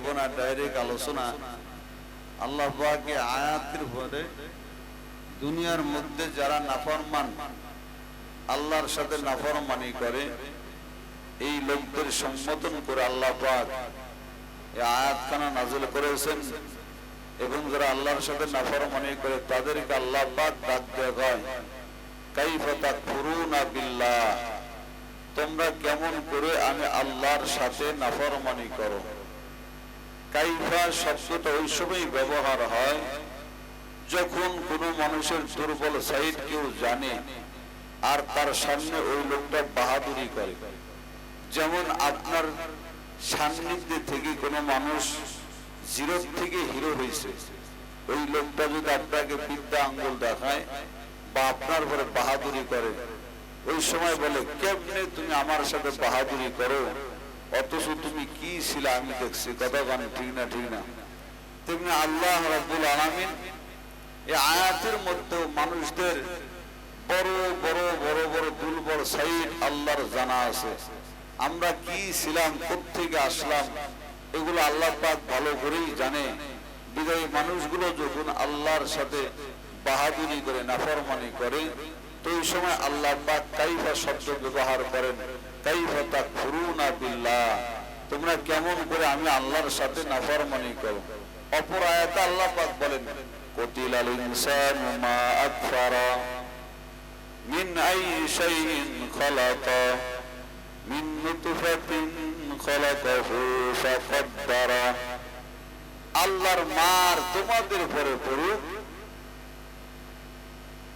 নিব না, ডাইরেক্ট আলোচনা। আল্লাহ পাকের আয়াতের পরে দুনিয়ার মধ্যে যারা নাফরমান, আল্লাহর সাথে নাফরমানি করে, এই লোকদের সম্বোধন করে আল্লাহ পাক এই আয়াতখানা নাযিল করেছেন। এবং যারা আল্লাহর সাথে নাফরমানি করে তাদেরকে আল্লাহ পাক ডাক দেয়া হয়, কাইফা তাকফুরুনা বিল্লাহ, তোমরা কেমন করে আমি আল্লাহর সাথে নাফরমানি করো। কাইফা শব্দটা ওই সময় ব্যবহার হয় যখন কোনো মানুষের দুর্বল সাইড কেউ জানে আর তার সামনে ওই লোকটা বাহাদুরি করে। যেমন আপনার সান্নিধ্যে থেকে কোনো মানুষ জিরো থেকে হিরো হয়েছে, ওই লোকটা যদি আপনাকে বিদ্যা আঙ্গুল দেখায় বা আপনার পরে বাহাদুরি করে, ওই সময় বলে কেমনে তুমি আমার সাথে বাহাদুরি করো, অথচ তুমি কি ছিল আমি দেখছি। কথা গান ঠিক না? ঠিক না? তেমনি আল্লাহ রাব্বুল আলামিন এই আয়াতের মধ্যে মানুষদের বড় বড় বড় বড় দুর্বল সাইড আল্লাহর জানা আছে। আমরা কি ছিলাম, কোত্থেকে আসলাম, এগুলো আল্লাহ পাক ভালো করেই জানে। বিদায়ী মানুষগুলো যখন আল্লাহর সাথে বাহাদুরি করে নাফরমানি করে, তো এই সময় আল্লাহ পাক কাইফা শব্দ ব্যবহার করেন, কাইফা তাকফুরুনা বিল্লাহ, তোমরা কেমন করে আমি আল্লাহর সাথে নাফরমানি করো। অপর আয়াতে আল্লাহ পাক বলেন, কুতিলাল ইনসানু মা আকফারা মিন আইয়ি শাইইন খালাকা মিন নুতফাতিন খালাকাহু ফাকাদ্দারা। আল্লাহর মার তোমাদের পরে পড়ুক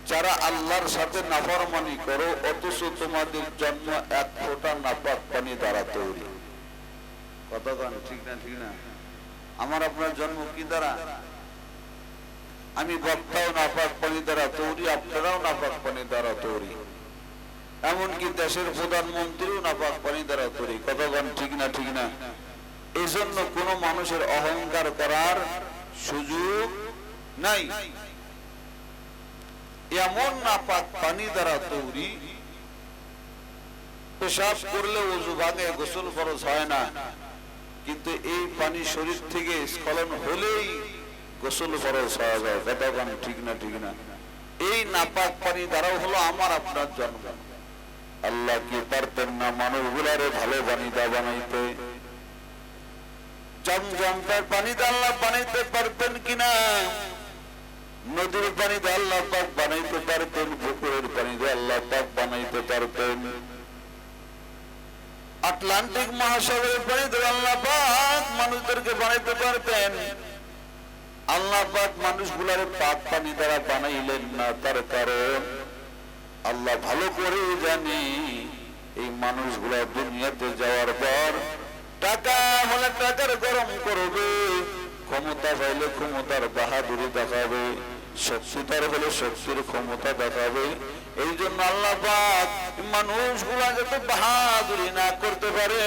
যারা আল্লাহর সাথে নাফরমানি করো, অথচ তোমাদের জন্ম এক ফোঁটা নাপাক পানি দ্বারা তৈরি। কথা বলেন ঠিক না? ঠিক না? আমার আপনার জন্ম কি দ্বারা? আমি বক্তাও নাপাক পানি দ্বারা তৈরি, আপনারাও নাপাক পানি দ্বারা তৈরি, এমনকি দেশের প্রধানমন্ত্রীও নাপাক পানি দ্বারা তৈরি। কথা বলেন ঠিক না? ঠিক না? এই জন্য কোন মানুষের অহংকার করার সুযোগ নাই। এমন নাপাক পানি দ্বারা তৈরি, পেশাব করলে ওযু ভাঙে, গোসল ফরজ হয় না, কিন্তু এই পানি শরীর থেকে স্খলন হলেই গোসল ফরজ হয়ে যায়। কথা বলেন ঠিক না? ঠিক না? এই নাপাক পানি দ্বারাও হলো আমার আপনার জন্ম। আল্লাহ কি পারতেন না মানুষগুলারে ভালো পানি দা বানাইতে? জমজমের পানি দিয়ে আল্লাহ বানাইতে পারতেন কিনা? নদীর পানি দিয়ে আল্লাহ পাক বানাইতে পারতেন, পুকুরের পানি দিয়ে আল্লাহ পাক বানাইতে পারতেন, আটলান্টিক মহাসাগরের পানি দিয়ে আল্লাহ পাক মানুষদেরকে বানাইতে পারতেন। আল্লাহ পাক মানুষগুলারে পাক পানি দ্বারা বানাইলেন না, তার কারণ আল্লাহ ভালো করে জানি এই মানুষগুলা দুনিয়াতে যাওয়ার পর টাকা হলে টাকার গরম করবে, ক্ষমতা পাইলে ক্ষমতার বাহাদুরি দেখাবে, শক্তিধর হলে শক্তির ক্ষমতা দেখাবে। এই জন্য আল্লাহ পাক মানুষগুলা যাতে বাহাদুরি না করতে পারে,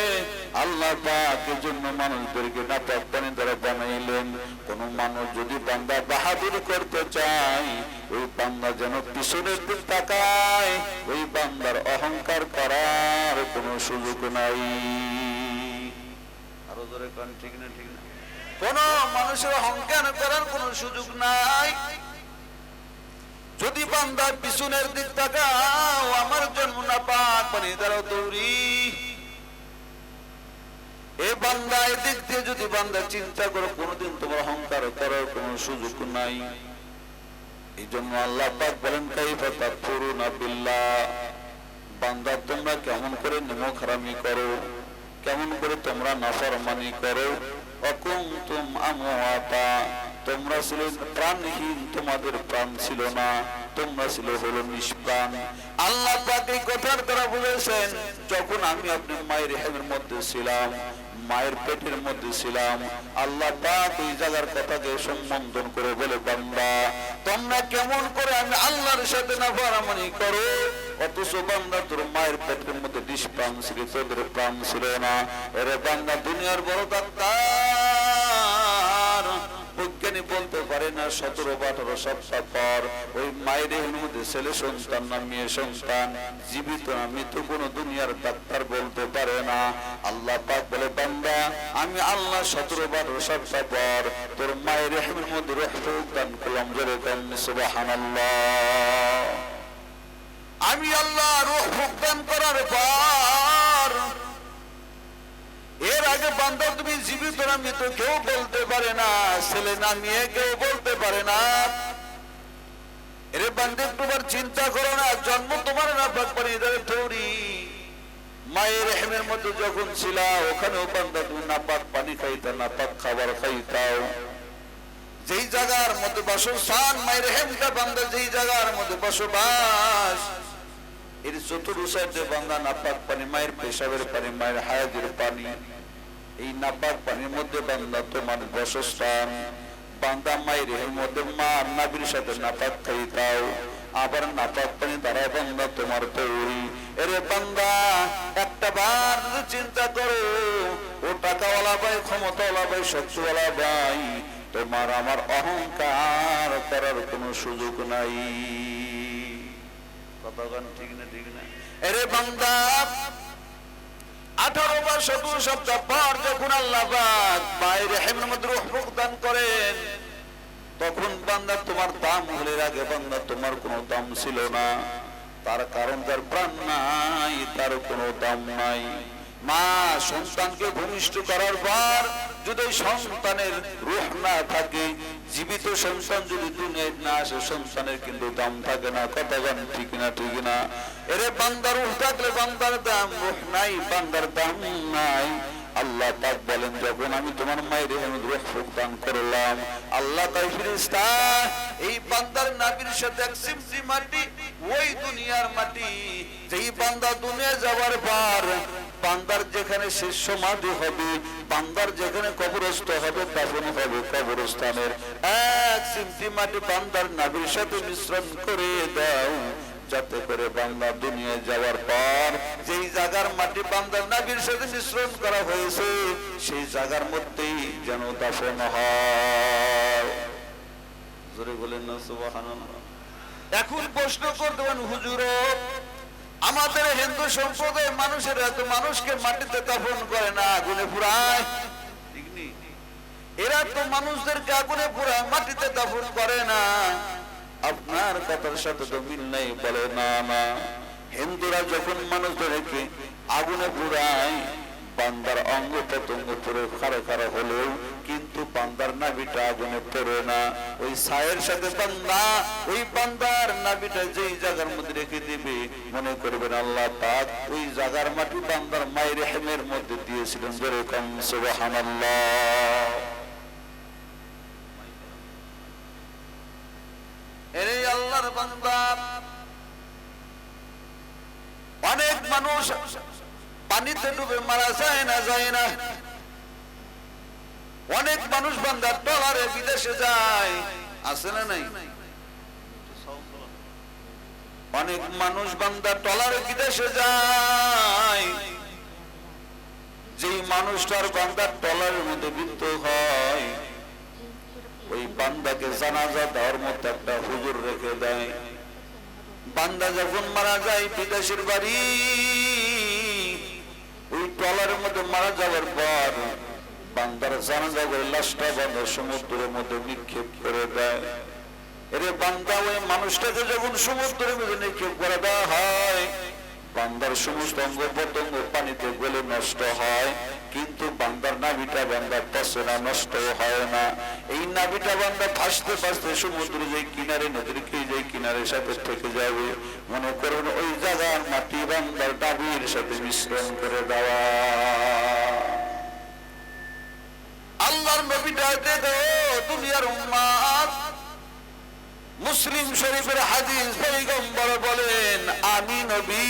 আল্লাহ পাক এই জন্য মানুষদেরকে নাপাক পানি দ্বারা বানাইলেন। কোন মানুষ যদি বান্দা বাহাদুরি করতে চায়, ওই বান্দা যেন পিছনের দিক তাকায়, ওই বান্দার অহংকার করার কোন সুযোগ নাই। আরো জোরে কোন ঠিক না? ঠিক না? কোন মানুষের অহংকার করার কোন সুযোগ নাই। যদি বান্দা পিছনের দিক তাকাও, আমার জন্ম নাপাক পানি দ্বারা তৈরি, এ বান্দা এদিক দিয়ে যদি বান্দা চিন্তা করো, কোনদিন তোমার অহংকার করার কোন সুযোগ নাই। এই জন্য আল্লাহ পাক বলেন, কাইফা তাকফুরুনা বিল্লাহ, বান্দা তোমরা কেমন করে নেমখারামি করো, কেমন করে তোমরা নাফরমানি করো। অকুনতুম আমওয়াতা, তোমরা ছিল প্রাণহীন, তোমাদের প্রাণ ছিল না, তোমরা ছিল হলো নিষ্প্রাণ। আল্লাহ পাক এই কথার দ্বারা বলেছেন, যখন আমি আপনার মায়ের রেহেমের মধ্যে ছিলাম, মায়ের পেটের মধ্যে ছিলাম, আল্লাহ পাক এই জায়গার কথাকে সম্বোধন করে বলে, বান্দা তোমরা কেমন করে আমি আল্লাহর সাথে নাফরমানি করো, অথচ বান্দা তোর মায়ের পেটের মধ্যে নিষ্প্রাণ ছিল, তোদের প্রাণ ছিল না। এরে বান্দা দুনিয়ার বড় ডাক্তার বৈজ্ঞানিক বলতে পারে না 17-18 সপ্তাহ পর ওই মায়ের মধ্যে ছেলে সন্তান না মেয়ে সন্তান, জীবিত না মৃত কোনো দুনিয়ার ডাক্তার বলতে পারে না। আল্লাহ পাক বলে বান্দা আমি আল্লাহ 17-12 সপ্তাহ পর তোর মায়ের রেহেমের মধ্যে রূহ দান করলাম, জোরে বলেন সুবহানাল্লাহ। আমি আল্লাহ রূহ দান করার পর এর আগে বান্দা তুমি জীবিত না মৃত কেউ বলতে পারে না, ছেলে না মেয়ে কেউ বলতে পারে না। এরে বান্দা একটুবার চিন্তা করো না, জন্ম তোমার নাপাক পানি দ্বারা তৈরি, মায়ের রেহেমের মধ্যে যখন ছিল ওখানেও বান্দা তুমি নাপাক পানি খাইতা, নাপাক খাবার খাইতাও। যেই জায়গার মধ্যে বাসস্থান মায়ের রেহেমটা বান্দা যেই জায়গার মধ্যে বসবাস, এর চতুর্থ সাইডে বান্দা নাপাক পানি, মায়ের পেশাবের পানি, মায়ের হায়াতের পানি, এই নাপাক পানির মধ্যে বান্দা তোমার বসস্থান। বান্দা মায়ের রেহেমের মধ্যে মা নাবির সাথে নাপাক খাইতাও, আবার নাপাক পানি দ্বারা বান্দা তোমার তৈরি। এরে বান্দা একটা বার চিন্তা করো, ও টাকাওয়ালা ভাই, ক্ষমতাওয়ালা ভাই, শক্তিওয়ালা ভাই, তোমার আমার অহংকার করার কোনো সুযোগ নাই। কথাগান ঠিক না? ঠিক না? এরে বান্দা 18 বা 17 সপ্তাহ পর যখন আল্লাহ পাক মায়ের রেহেমের মধ্যে রূহ দান করেন, তখন বান্দা তোমার দাম হলে আগে বান্দা তোমার কোনো দাম ছিল না। তার কারণ যার প্রাণ নাই তার কোনো দাম নাই। মা সন্তানকে ভূমিষ্ঠ করার পর যদি সন্তানের রূহ না থাকে, জীবিত সন্তান যদি দুনিয়ায় না আসে, সন্তানের কিন্তু দাম থাকে না। কথা বলেন ঠিক না? ঠিক না? এরে বান্দার রূহ থাকলে বান্দার দাম, রূহ নাই বান্দার দাম নাই। আল্লাহ পাক বলেন যখন আমি তোমার মায়ের রূহ দান করলাম, আল্লাহ তাই ফেরেশতা এই বান্দার নাভির সাথে এক সিমসি মাটি, ওই দুনিয়ার মাটি, যেই বান্দা দুনিয়া যাওয়ার পর বান্দার যেখানে শেষ সমাধি হবে, বান্দার যেখানে কবরস্থ হবে, দাফন হবে, কবরস্থানের এক সিমসি মাটি বান্দার নাভির সাথে মিশ্রণ করে দাও, যাতে করে বান্দা দুনিয়ায় যাওয়ার পর যেই জায়গার মাটি বান্দার নাভির সাথে মিশ্রণ করা হয়েছে সেই জায়গার মধ্যেই যেন দাফন হয়। জোরে বলেন না সুবহানাল্লাহ। এখন প্রশ্ন করতে পারেন, হুজুর আমাদের হিন্দু সম্প্রদায়ের মানুষের এত মানুষকে মাটিতে দাফন করে না, আগুনে পুড়ায়, ঠিক নেই? এরা তো মানুষদেরকে আগুনে পুড়ায়, মাটিতে দাফন করে না। আপনার কথার সাথে তো মিল নেই। বলে না না, হিন্দুরা যখন মানুষদেরকে আগুনে পুড়ায়, বান্দার অঙ্গ প্রত্যঙ্গ পুরো খাড়া খাড়া হলেও কিন্তু বান্দার নাভিটা আগুনে পড়ে না। ওই ছায়ের সাথে বান্দা ওই বান্দার নাভিটা যেই জায়গার মধ্যে রেখে দিবে, মনে করবেন আল্লাহ পাক ওই জায়গার মাটি বান্দার মায়ের রেহেমের মধ্যে দিয়েছিলেন। যেরকম সুবহানাল্লাহ। এরে আল্লাহর বান্দা, অনেক মানুষ পানিতে ডুবে মারা যায় না, যায় না। অনেক মানুষ বান্দার ট্রলারে বিদেশে যায়, আছে না নাই? অনেক মানুষ বান্দার ট্রলারে বিদেশে যায়, যেই মানুষটার বান্দার ট্রলারের মধ্যে মৃত্যু হয়, ওই বান্দাকে জানাজা দেওয়ার মতো একটা হুজুর রেখে দেয়। বান্দা যখন মারা যায় বিদেশের বাড়ি, ওই ট্রলারের মধ্যে মারা যাওয়ার পর বান্দার জানাজা করে লাশটা বান্দা সমুদ্রের মধ্যে নিক্ষেপ করে দেয়। এরে বান্দা ওই মানুষটাকে যখন সমুদ্রের মধ্যে নিক্ষেপ করে দেওয়া হয়, বান্দার সমস্ত অঙ্গ প্রত্যঙ্গ পানিতে গলে নষ্ট হয়, কিন্তু বান্দার নাভিটা বান্দা পচে না, নষ্ট হয় না। এই নাভিটা বান্দা ভাসতে ভাসতে সমুদ্র যে কিনারে, নদীর যে কিনারের সাথে থেকে যাবে, মনে করুন ওই জায়গার মাটি বান্দার নাভির সাথে মিশ্রণ করে দেওয়া। আল্লাহর নবীটা দেখো, দুনিয়ার উম্মাত, মুসলিম শরীফের হাদিস, পয়গম্বর বলেন আমি নবী,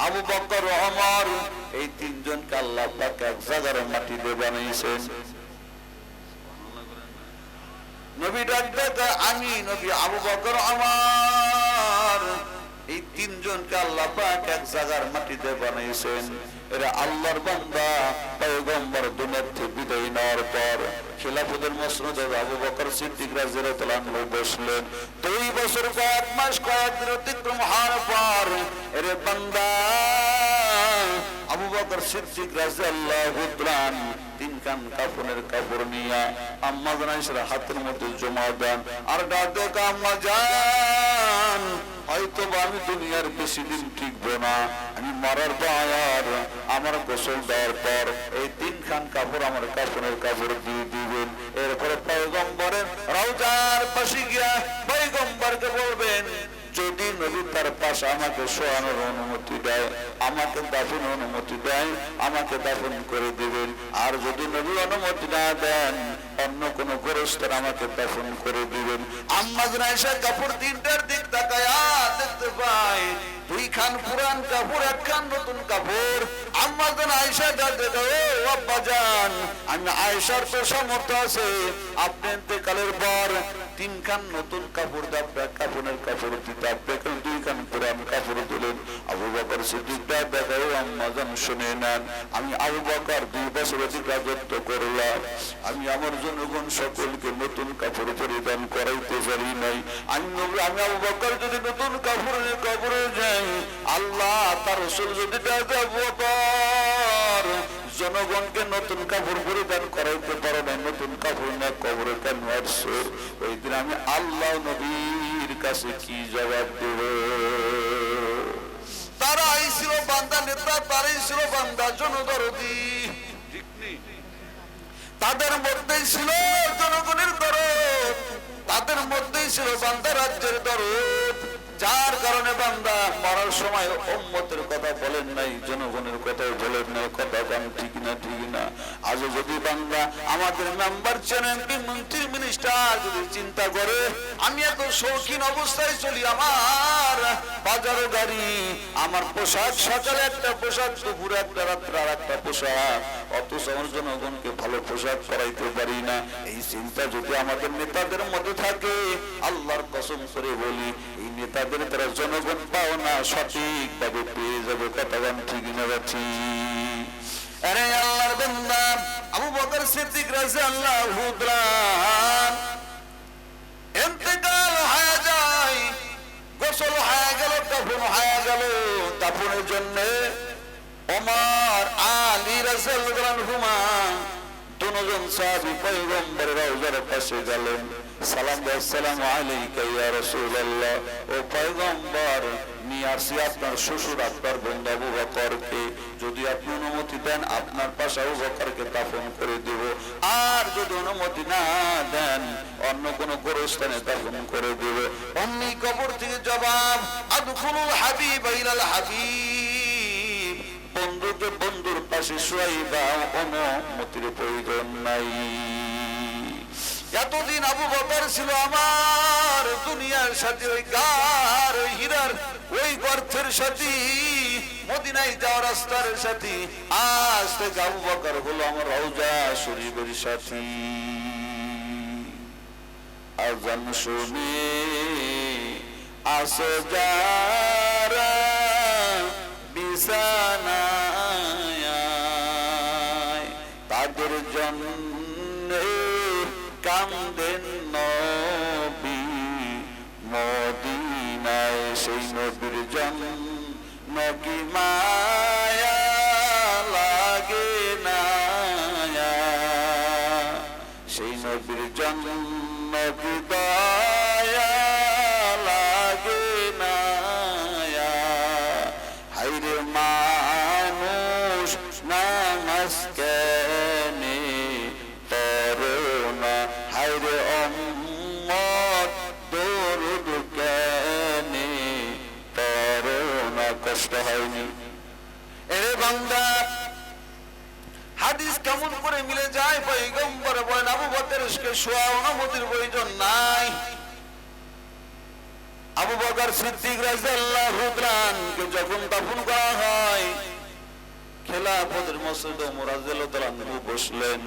আবু বকর, ওমর, এই তিনজনকে আল্লাহ পাক এক জায়গার মাটিতে বানাইছেন। নবী ডাক দেয় আমি নবী, আবু বকর, ওমর, এই তিনজনকে আল্লাহ পাক এক জায়গার মাটিতে বানাইছেন। এরা আল্লাহর বান্দা পয়গম্বর দুনিয়া থেকে বিদায় নেওয়ার পর খেলাফতের মসনদে আবু বকর সিদ্দিক রাদিয়াল্লাহু আনহু বসলেন। 2 বছর কয়েক মাস কয়েক দিন অতিক্রম হওয়ার পর এরে বান্দা আবু বকর সিদ্দিক রাদিয়াল্লাহু আনহু 3 খান কাফনের কাপড় নিয়ে আম্মা জান আয়েশার হাতের মধ্যে জমা দেন আর ডাকে আম্মা জান হয়তো আমি দুনিয়ার বেশি দিন টিকবো না, আমি মরার পর আমার গোসল দেওয়ার পর এই 3 খান কাপড় আমার কাফনের কাপড় দিয়ে দিবেন। এরপরে পয়গম্বরের রওজার পাশে গিয়া পয়গম্বরকে বলবেন যদি নবী তার পাশে আমাকে শোয়ানোর অনুমতি দেয়, আমাকে দাফনের অনুমতি দেয়, আমাকে দাফন করে দিবেন। আর যদি নবী অনুমতি না দেন অন্য কোন গোরস্থানে আমাকে দাফন করে দিবেন। আম্মা জান আয়েশা কাপড় 3টার দিক তাকায়া দেখতে পায় 2 খান পুরান কাপড় 1 খান নতুন কাপড়। আম্মা জান আয়েশা ডাকতে ও আব্বা জান, আমি আয়েশার তো সামর্থ্য আছে, আপনি ইন্তেকালের পর 3 খান নতুন কাপড় দাবটা কাফনের কাপড় দিতে আপনাকে 2 খান পুরান কাপড় দিলেন। আবু বকর সিদ্দিক দেখাও আম্মা জান শুনে নেন, আমি আবু বকর 2 বছর অধিক রাজত্ব করলাম, আমি আমার জনগণ সকলকে নতুন কাপড় পরিধান করাইতে পারি নাই। আমি আবু বকর যদি নতুন কাপড়ে কবরে যাই, আল্লাহ তার রাসূল যদি ডাকে আবু বকর জনগণকে নতুন কাপড় পরিধান করাইতে পারো না, নতুন কাপড় না কবরে কেন আসছো? ওই দিন আমি আল্লাহ নবীর কাছে কি জবাব দেব? তারাই ছিল বান্দা নেতা, তারাই ছিল বান্দা জনদরদি, তাদের মধ্যেই ছিল জনগণের দরদ, তাদের মধ্যেই ছিল বান্দা রাজ্যের দরদ। যার কারণে বান্দা মরার সময় উম্মতের কথা বলেন নাই, জনগণের কথা বলেন নাই। কথা কাম ঠিক না? ঠিক না? আজ যদি বান্দা আমাদের মেম্বার চেয়ারম্যান মন্ত্রী মিনিস্টার যদি চিন্তা করে আমি এত শৌখিন অবস্থায় চলি, আমার বাজারও গাড়ি, আমার পোশাক সকালে একটা পোশাক, দুপুরে একটা, রাত্রে আর একটা পোশাক, অথচ আমার জনগণকে ভালো পোশাক পরাইতে পারি না, এই চিন্তা যদি আমাদের নেতাদের মধ্যে থাকে, আল্লাহর কসম করে বলি এই নেতাদের তারা জনগণ পাও না সঠিক ভাবে পেয়ে যাবে। কথা গান ঠিক না? ঠিক। আরে আল্লাহর বান্দা আবু বকর সিদ্দিক রাদিয়াল্লাহু আনহু ইন্তেকাল হয়ে যায়, গোসল হয়ে গেল, দাফন হয়ে গেল। দাফনের জন্য ওমর আলী রাদিয়াল্লাহু আনহুমা দুজন সাহাবী পয়গম্বরের রওজার পাশে গেলেন। সালাম দেয়, আসসালামু আলাইকা ইয়া রাসূলুল্লাহ, ও পয়গম্বর নিয়ে আসি আপনার শ্বশুর আপনার বন্ধু আবু বকরকে, যদি আপনি অনুমতি দেন আপনার পাশে আবু বকরকে দাফন করে দেব, আর যদি অনুমতি না দেন অন্য কোন গোরস্থানে দাফন করে দেব। অমনি কবর থেকে জবাব, আদখুলুল হাবিব ইলাল হাবিব, বন্ধুকে বন্ধুর পাশে শুয়াইবা, অনুমতির প্রয়োজন নাই। এতদিন আবু বকর ছিল আমার দুনিয়ার সাথে, ওই গার ওই হীরার ওই গর্তের সাথী, মদিনায় যাওয়ার রাস্তার সাথী। আজ থেকে আবু বকর হলো আমার রওজা শরীফের সাথী। আজান শুনে আসো যারা বিছানায়, তাদের জন্য কান্দেন নবী মদিনায়, সেই নবীর জন্য কি মায়া লাগে না, সেই নবীর জন্য কি দয়া লাগে না। হায়রে মানুষ নামাজ কেনে পড়ো না, হায়রে উম্মত দরুদ কেনে পড়ো না, কষ্ট হয়নি? এরে বান্দা হাদিস কেমন করে মিলে যায়? পয়গম্বর বলেন আবু বকরকে শোয়া অনুমতির প্রয়োজন নাই। আবু বকর সিদ্দিক রাদিয়াল্লাহু আনহু যখন দাফন করা হয়, খেলাফতের মসজিদে ওমর রাদিয়াল্লাহু আনহু বসলেন।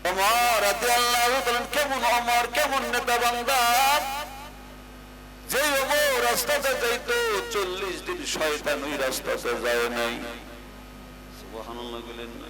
ওমর রাদিয়াল্লাহু আনহু কেমন ওমর, কেমন নেতা বান্দা, যে ওমর রাস্তাতে যাইতো 40 দিন শয়তান ওই রাস্তাতে যায় নাই। সুবহানাল্লাহ বলেন না?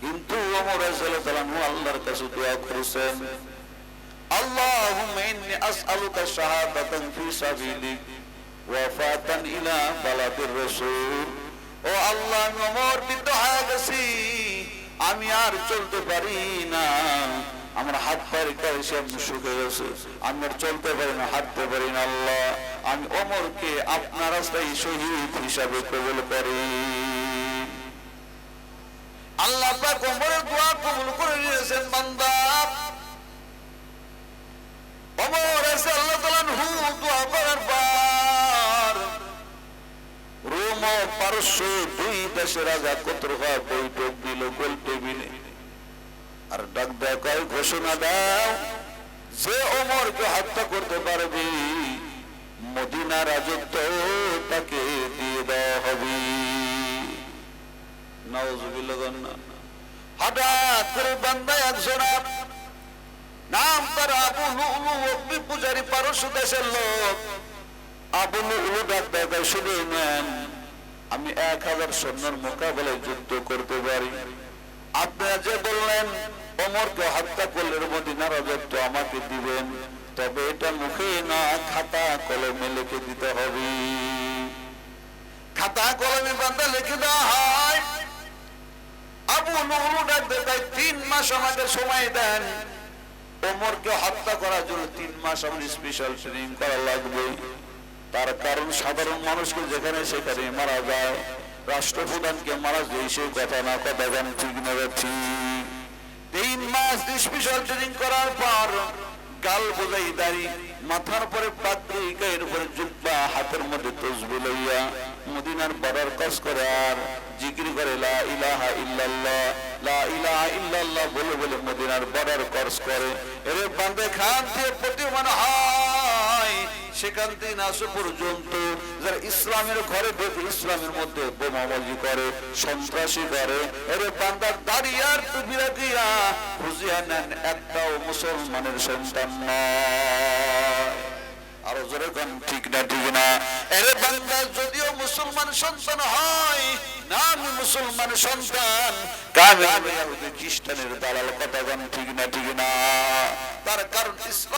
কিন্তু ওমর রাদিয়াল্লাহু তাআলা আল্লাহর কাছে দোয়া করেছেন, আল্লাহুম্মা ইন্নী আসআলুকা শাহাদাতান ফি সাবিলিক ওয়া ফাতান ইলা বালাদির রাসূল। ও আল্লাহ, আমি ওমর বৃদ্ধ হয়ে গেছি, আমি আর চলতে পারি না, আমার হাত পায়ের ক্যালসিয়াম শুকিয়ে গেছে, আমি আর চলতে পারি না, হাঁটতে পারি না। আল্লাহ, আমি ওমরকে আপনার রাস্তায় শহীদ হিসাবে কবুল করি। আল্লাহ পাক ওমরের দোয়া কবুল করে নিয়েছেন। বান্দা ওমর এসে আল্লাহ তাআলা দোয়া করার পর রোম ও পারস্য দুই দেশের রাজা কতরফা বৈঠক দিল গোল টেবিলে, আর ডাক দেয়, ঘোষণা দাও যে ওমরকে হত্যা করতে পারবে মদিনা রাজত্ব তাকে দিয়ে দেওয়া হবে। নাউজুবিল্লাহ। হঠাৎ করে বান্দা একজন নাম তার আবু লুলু অগ্নি পূজারী পারস্য দেশের লোক, আবু লুলু ডাক দেয়, শুনে নেন, আমি 1000 সৈন্যের মোকাবেলায় যুদ্ধ করতে পারি। আপনারা যে বললেন ওমরকে হত্যা করলে মদিনা রাজত্ব আমাকে দিবেন, তবে এটা মুখে না, খাতা কলমে লিখে দিতে হবে। খাতা কলমে বান্দা লিখে দেওয়া হয়। আবু লুলু ডাক দেয়, 3 মাস আমাকে সময় দেন, ওমরকে হত্যা করার জন্য 3 মাস আমার স্পেশাল ট্রেনিং করা লাগবে। তার কারণ সাধারণ মানুষকে যেখানে সেখানে মারা যায়, রাষ্ট্রপ্রধানকে মারা যায় সেই কথা না, কথা গান ঠিক না ঠিক। 3 মাস স্পেশাল ট্রেনিং করার পর গাল বোঝাই দাড়ি, মাথার পরে পাগড়ি, গায়ের উপরে জুব্বা, হাতের মধ্যে তসবিহ লইয়া মদিনার বর্ডার ক্রস করে আর জিকির করে লা ইলাহা ইল্লাল্লাহ, লা ইলাহা ইল্লাল্লাহ বলে বলে মদিনার বর্ডার ক্রস করে। এর বান্দে খান থেকে প্রতিমান হয়, সেখান থেকে আসো পর্যন্ত যারা ইসলামের ঘরে ঢুকে ইসলামের মধ্যে বোমাবাজি করে, সন্ত্রাসী করে, এর বান্দার দাঁড়িয়ে আর টুপি রাখিয়া খুঁজিয়া নেন, একটাও মুসলমানের সন্তান নয়। আরো জোরে কোন ঠিক না ঠিক না? এর বান্দা যদিও মুসলমান সন্তান হয় না, আমি মুসলমান সন্তান, কামেল খ্রিস্টানের দালাল, কথা কোন ঠিক না ঠিক না? তার কারণ ইসলাম